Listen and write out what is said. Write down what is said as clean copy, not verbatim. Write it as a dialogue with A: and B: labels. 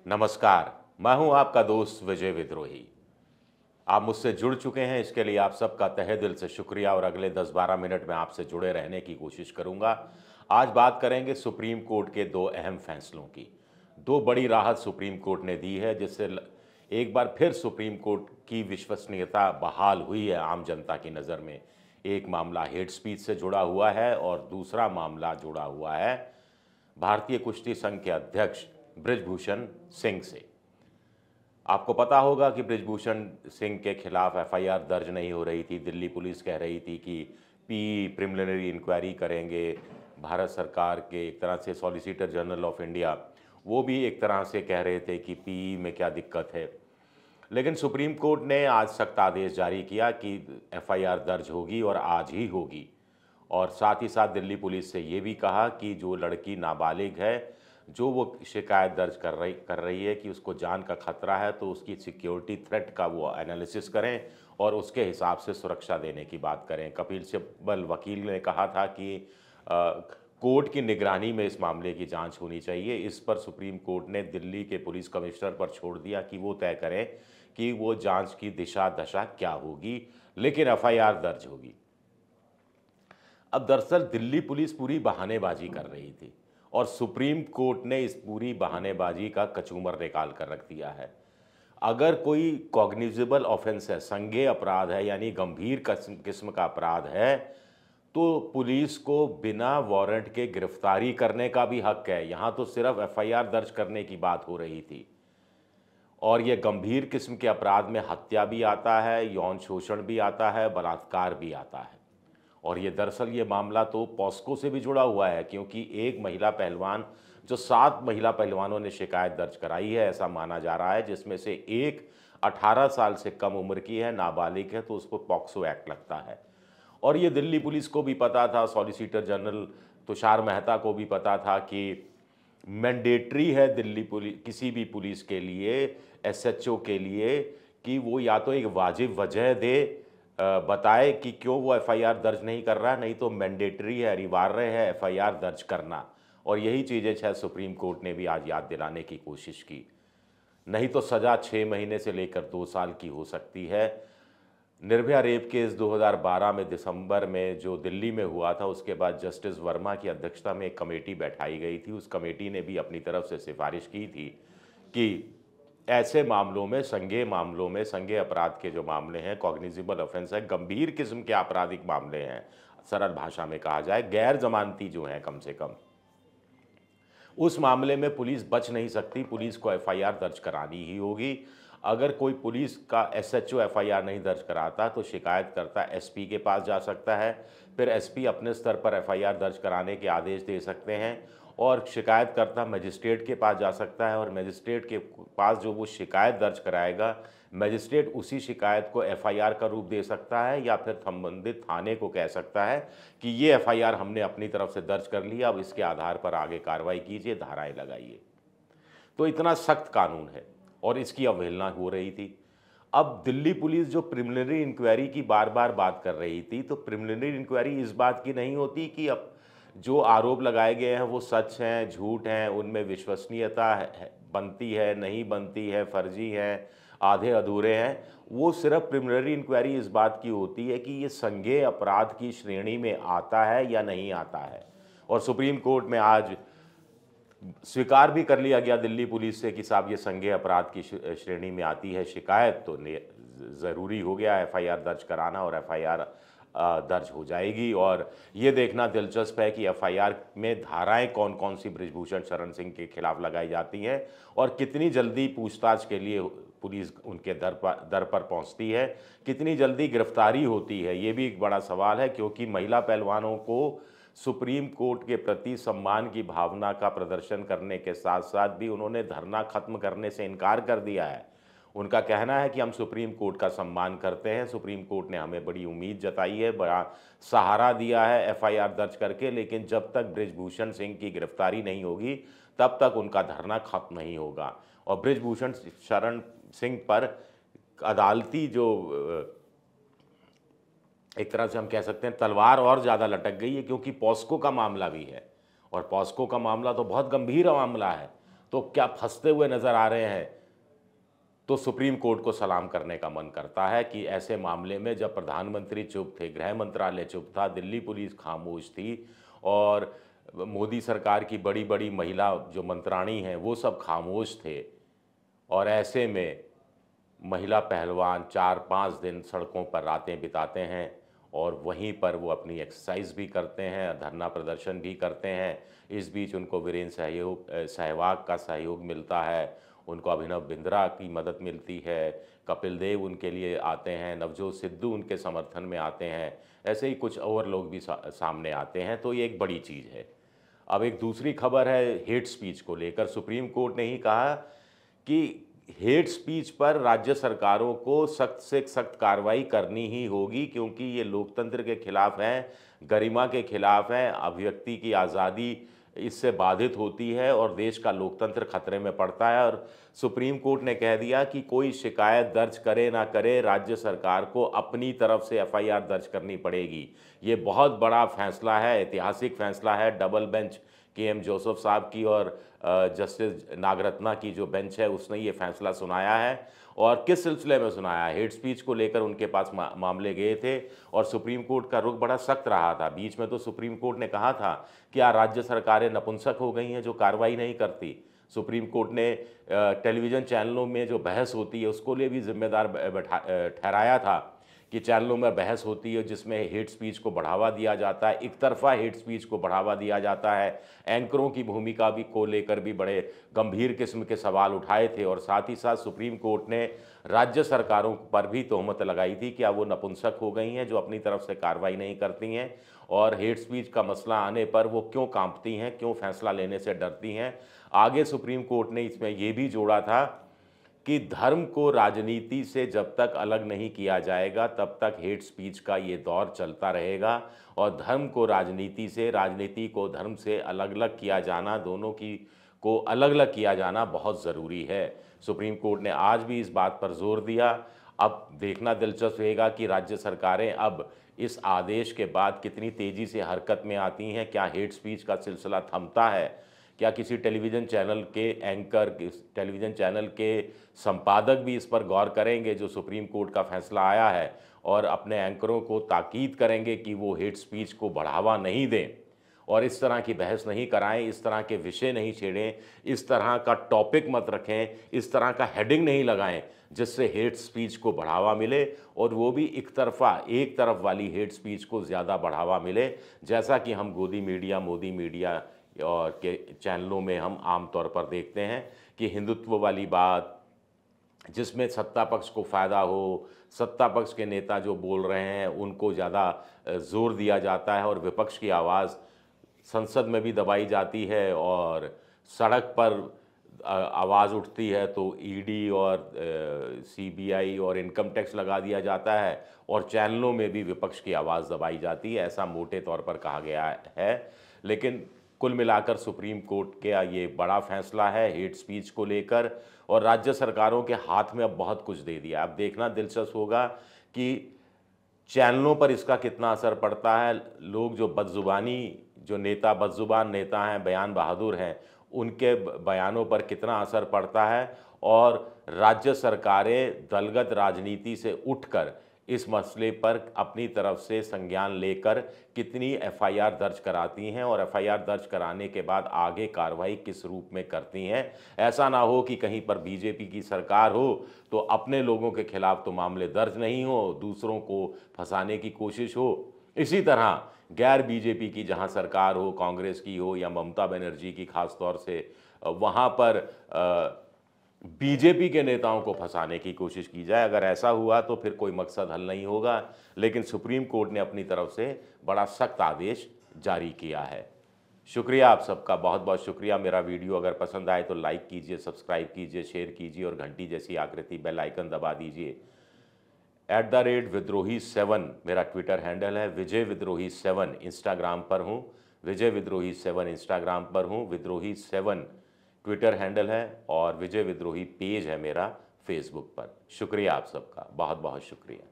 A: नमस्कार। मैं हूं आपका दोस्त विजय विद्रोही। आप मुझसे जुड़ चुके हैं, इसके लिए आप सबका तहे दिल से शुक्रिया और अगले 10-12 मिनट में आपसे जुड़े रहने की कोशिश करूंगा। आज बात करेंगे सुप्रीम कोर्ट के दो अहम फैसलों की। दो बड़ी राहत सुप्रीम कोर्ट ने दी है, जिससे एक बार फिर सुप्रीम कोर्ट की विश्वसनीयता बहाल हुई है आम जनता की नज़र में। एक मामला हेट स्पीच से जुड़ा हुआ है और दूसरा मामला जुड़ा हुआ है भारतीय कुश्ती संघ के अध्यक्ष बृजभूषण सिंह से। आपको पता होगा कि बृजभूषण सिंह के खिलाफ एफआईआर दर्ज नहीं हो रही थी। दिल्ली पुलिस कह रही थी कि पी प्रिलिमिनरी इंक्वायरी करेंगे। भारत सरकार के एक तरह से सॉलिसिटर जनरल ऑफ इंडिया वो भी एक तरह से कह रहे थे कि पी में क्या दिक्कत है। लेकिन सुप्रीम कोर्ट ने आज सख्त आदेश जारी किया कि एफआईआर दर्ज होगी और आज ही होगी। और साथ ही साथ दिल्ली पुलिस से ये भी कहा कि जो लड़की नाबालिग है, जो वो शिकायत दर्ज कर रही है कि उसको जान का खतरा है, तो उसकी सिक्योरिटी थ्रेट का वो एनालिसिस करें और उसके हिसाब से सुरक्षा देने की बात करें। कपिल सिब्बल वकील ने कहा था कि कोर्ट की निगरानी में इस मामले की जांच होनी चाहिए। इस पर सुप्रीम कोर्ट ने दिल्ली के पुलिस कमिश्नर पर छोड़ दिया कि वो तय करें कि वो जांच की दिशा दशा क्या होगी, लेकिन एफआईआर दर्ज होगी। अब दरअसल दिल्ली पुलिस पूरी बहानेबाजी कर रही थी और सुप्रीम कोर्ट ने इस पूरी बहानेबाजी का कचूमर निकाल कर रख दिया है। अगर कोई कॉग्निजेबल ऑफेंस है, संज्ञेय अपराध है, यानी गंभीर किस्म का अपराध है, तो पुलिस को बिना वारंट के गिरफ्तारी करने का भी हक है। यहाँ तो सिर्फ एफआईआर दर्ज करने की बात हो रही थी। और ये गंभीर किस्म के अपराध में हत्या भी आता है, यौन शोषण भी आता है, बलात्कार भी आता है। और ये दरअसल ये मामला तो पॉस्को से भी जुड़ा हुआ है, क्योंकि एक महिला पहलवान, जो 7 महिला पहलवानों ने शिकायत दर्ज कराई है ऐसा माना जा रहा है, जिसमें से एक 18 साल से कम उम्र की है, नाबालिग है, तो उसको पॉक्सो एक्ट लगता है। और ये दिल्ली पुलिस को भी पता था, सॉलिसिटर जनरल तुषार मेहता को भी पता था कि मैंडेटरी है दिल्ली पुलिस, किसी भी पुलिस के लिए, एसएचओ के लिए, कि वो या तो एक वाजिब वजह दे, बताए कि क्यों वो एफआईआर दर्ज नहीं कर रहा, नहीं तो मैंडेटरी है, अनिवार्य है एफआईआर दर्ज करना। और यही चीज़ें शायद सुप्रीम कोर्ट ने भी आज याद दिलाने की कोशिश की। नहीं तो सज़ा 6 महीने से लेकर 2 साल की हो सकती है। निर्भया रेप केस 2012 में दिसंबर में जो दिल्ली में हुआ था, उसके बाद जस्टिस वर्मा की अध्यक्षता में एक कमेटी बैठाई गई थी। उस कमेटी ने भी अपनी तरफ से सिफारिश की थी कि ऐसे मामलों में, संज्ञेय अपराध के जो मामले हैं, कॉग्निजेबल ऑफेंस है, गंभीर किस्म के आपराधिक मामले हैं, सरल भाषा में कहा जाए, गैर जमानती जो हैं कम से कम, उस मामले में पुलिस बच नहीं सकती, पुलिस को एफआईआर दर्ज करानी ही होगी। अगर कोई पुलिस का एसएचओ एफआईआर नहीं दर्ज कराता तो शिकायतकर्ता एसपी के पास जा सकता है। फिर एसपी अपने स्तर पर एफआईआर दर्ज कराने के आदेश दे सकते हैं और शिकायतकर्ता मजिस्ट्रेट के पास जा सकता है और मजिस्ट्रेट के पास जो वो शिकायत दर्ज कराएगा, मजिस्ट्रेट उसी शिकायत को एफआईआर का रूप दे सकता है या फिर संबंधित थाने को कह सकता है कि ये एफआईआर हमने अपनी तरफ से दर्ज कर लिया, अब इसके आधार पर आगे कार्रवाई कीजिए, धाराएं लगाइए। तो इतना सख्त कानून है और इसकी अवहेलना हो रही थी। अब दिल्ली पुलिस जो प्रिलिमिनरी इंक्वायरी की बार बार बात कर रही थी, तो प्रिलिमिनरी इंक्वायरी इस बात की नहीं होती कि अब जो आरोप लगाए गए हैं वो सच हैं, झूठ हैं, उनमें विश्वसनीयता बनती है, नहीं बनती है, फर्जी हैं, आधे अधूरे हैं। वो सिर्फ प्रिलिमिनरी इंक्वायरी इस बात की होती है कि ये संज्ञेय अपराध की श्रेणी में आता है या नहीं आता है। और सुप्रीम कोर्ट में आज स्वीकार भी कर लिया गया दिल्ली पुलिस से कि साहब ये संज्ञेय अपराध की श्रेणी में आती है शिकायत, तो ज़रूरी हो गया एफआईआर दर्ज कराना और एफआईआर दर्ज हो जाएगी। और ये देखना दिलचस्प है कि एफआईआर में धाराएं कौन कौन सी बृजभूषण शरण सिंह के खिलाफ लगाई जाती हैं और कितनी जल्दी पूछताछ के लिए पुलिस उनके दर पर पहुंचती है, कितनी जल्दी गिरफ्तारी होती है। ये भी एक बड़ा सवाल है, क्योंकि महिला पहलवानों को सुप्रीम कोर्ट के प्रति सम्मान की भावना का प्रदर्शन करने के साथ साथ भी उन्होंने धरना खत्म करने से इनकार कर दिया है। उनका कहना है कि हम सुप्रीम कोर्ट का सम्मान करते हैं, सुप्रीम कोर्ट ने हमें बड़ी उम्मीद जताई है, बड़ा सहारा दिया है एफआईआर दर्ज करके, लेकिन जब तक बृजभूषण सिंह की गिरफ्तारी नहीं होगी तब तक उनका धरना खत्म नहीं होगा। और बृजभूषण शरण सिंह पर अदालती जो एक तरह से हम कह सकते हैं तलवार और ज़्यादा लटक गई है, क्योंकि पॉस्को का मामला भी है और पॉस्को का मामला तो बहुत गंभीर मामला है। तो क्या फंसते हुए नज़र आ रहे हैं, तो सुप्रीम कोर्ट को सलाम करने का मन करता है कि ऐसे मामले में जब प्रधानमंत्री चुप थे, गृह मंत्रालय चुप था, दिल्ली पुलिस खामोश थी और मोदी सरकार की बड़ी बड़ी महिला जो मंत्राणी हैं वो सब खामोश थे, और ऐसे में महिला पहलवान 4-5 दिन सड़कों पर रातें बिताते हैं और वहीं पर वो अपनी एक्सरसाइज भी करते हैं, धरना प्रदर्शन भी करते हैं। इस बीच उनको वीरेंद्र सहवाग का सहयोग मिलता है, उनको अभिनव बिंद्रा की मदद मिलती है, कपिल देव उनके लिए आते हैं, नवजोत सिद्धू उनके समर्थन में आते हैं, ऐसे ही कुछ और लोग भी सामने आते हैं, तो ये एक बड़ी चीज़ है। अब एक दूसरी खबर है हेट स्पीच को लेकर। सुप्रीम कोर्ट ने ही कहा कि हेट स्पीच पर राज्य सरकारों को सख्त से सख्त कार्रवाई करनी ही होगी, क्योंकि ये लोकतंत्र के खिलाफ हैं, गरिमा के खिलाफ हैं, अभिव्यक्ति की आज़ादी इससे बाधित होती है और देश का लोकतंत्र खतरे में पड़ता है। और सुप्रीम कोर्ट ने कह दिया कि कोई शिकायत दर्ज करे ना करे, राज्य सरकार को अपनी तरफ से एफआईआर दर्ज करनी पड़ेगी। ये बहुत बड़ा फैसला है, ऐतिहासिक फैसला है। Double bench KM. जोसेफ साहब की और जस्टिस नागरत्ना की जो बेंच है उसने ये फैसला सुनाया है। और किस सिलसिले में सुनाया है? हेट स्पीच को लेकर उनके पास मामले गए थे और सुप्रीम कोर्ट का रुख बड़ा सख्त रहा था। बीच में तो सुप्रीम कोर्ट ने कहा था कि राज्य सरकारें नपुंसक हो गई हैं जो कार्रवाई नहीं करती। सुप्रीम कोर्ट ने टेलीविज़न चैनलों में जो बहस होती है उसको लिए भी जिम्मेदार ठहराया था कि चैनलों में बहस होती है जिसमें हेट स्पीच को बढ़ावा दिया जाता है, एक तरफा हेट स्पीच को बढ़ावा दिया जाता है। एंकरों की भूमिका भी को लेकर भी बड़े गंभीर किस्म के सवाल उठाए थे और साथ ही साथ सुप्रीम कोर्ट ने राज्य सरकारों पर भी तोहमत लगाई थी कि वो नपुंसक हो गई हैं जो अपनी तरफ से कार्रवाई नहीं करती हैं, और हेट स्पीच का मसला आने पर वो क्यों कांपती हैं, क्यों फैसला लेने से डरती हैं। आगे सुप्रीम कोर्ट ने इसमें ये भी जोड़ा था कि धर्म को राजनीति से जब तक अलग नहीं किया जाएगा तब तक हेट स्पीच का ये दौर चलता रहेगा, और धर्म को राजनीति से, राजनीति को धर्म से अलग अलग किया जाना, दोनों की को अलग अलग किया जाना बहुत ज़रूरी है। सुप्रीम कोर्ट ने आज भी इस बात पर जोर दिया। अब देखना दिलचस्प रहेगा कि राज्य सरकारें अब इस आदेश के बाद कितनी तेज़ी से हरकत में आती हैं। क्या हेट स्पीच का सिलसिला थमता है? क्या किसी टेलीविज़न चैनल के एंकर, टेलीविज़न चैनल के संपादक भी इस पर गौर करेंगे जो सुप्रीम कोर्ट का फैसला आया है, और अपने एंकरों को ताकीद करेंगे कि वो हेट स्पीच को बढ़ावा नहीं दें और इस तरह की बहस नहीं कराएं, इस तरह के विषय नहीं छेड़ें, इस तरह का टॉपिक मत रखें, इस तरह का हेडिंग नहीं लगाएं जिससे हेट स्पीच को बढ़ावा मिले, और वो भी एक तरफ वाली हेट स्पीच को ज़्यादा बढ़ावा मिले, जैसा कि हम मोदी मीडिया और के चैनलों में हम आम तौर पर देखते हैं कि हिंदुत्व वाली बात जिसमें सत्ता पक्ष को फ़ायदा हो, सत्ता पक्ष के नेता जो बोल रहे हैं उनको ज़्यादा जोर दिया जाता है और विपक्ष की आवाज़ संसद में भी दबाई जाती है, और सड़क पर आवाज़ उठती है तो ईडी और सीबीआई और इनकम टैक्स लगा दिया जाता है, और चैनलों में भी विपक्ष की आवाज़ दबाई जाती है, ऐसा मोटे तौर पर कहा गया है। लेकिन कुल मिलाकर सुप्रीम कोर्ट का ये बड़ा फैसला है हेट स्पीच को लेकर, और राज्य सरकारों के हाथ में अब बहुत कुछ दे दिया। अब देखना दिलचस्प होगा कि चैनलों पर इसका कितना असर पड़ता है। लोग जो बदजुबान नेता हैं, बयान बहादुर हैं, उनके बयानों पर कितना असर पड़ता है, और राज्य सरकारें दलगत राजनीति से उठकर इस मसले पर अपनी तरफ से संज्ञान लेकर कितनी एफआईआर दर्ज कराती हैं, और एफआईआर दर्ज कराने के बाद आगे कार्रवाई किस रूप में करती हैं। ऐसा ना हो कि कहीं पर बीजेपी की सरकार हो तो अपने लोगों के खिलाफ तो मामले दर्ज नहीं हो, दूसरों को फंसाने की कोशिश हो। इसी तरह गैर बीजेपी की जहां सरकार हो, कांग्रेस की हो या ममता बनर्जी की खास तौर से, वहां पर बीजेपी के नेताओं को फंसाने की कोशिश की जाए। अगर ऐसा हुआ तो फिर कोई मकसद हल नहीं होगा। लेकिन सुप्रीम कोर्ट ने अपनी तरफ से बड़ा सख्त आदेश जारी किया है। शुक्रिया आप सबका, बहुत बहुत शुक्रिया। मेरा वीडियो अगर पसंद आए तो लाइक कीजिए, सब्सक्राइब कीजिए, शेयर कीजिए और घंटी जैसी आकृति बेल आइकन दबा दीजिए। @विद्रोही7 मेरा ट्विटर हैंडल है, विजय विद्रोही 7 इंस्टाग्राम पर हूँ, विजय विद्रोही 7 इंस्टाग्राम पर हूँ, विद्रोही 7 ट्विटर हैंडल है, और विजय विद्रोही पेज है मेरा फेसबुक पर। शुक्रिया आप सबका, बहुत बहुत शुक्रिया।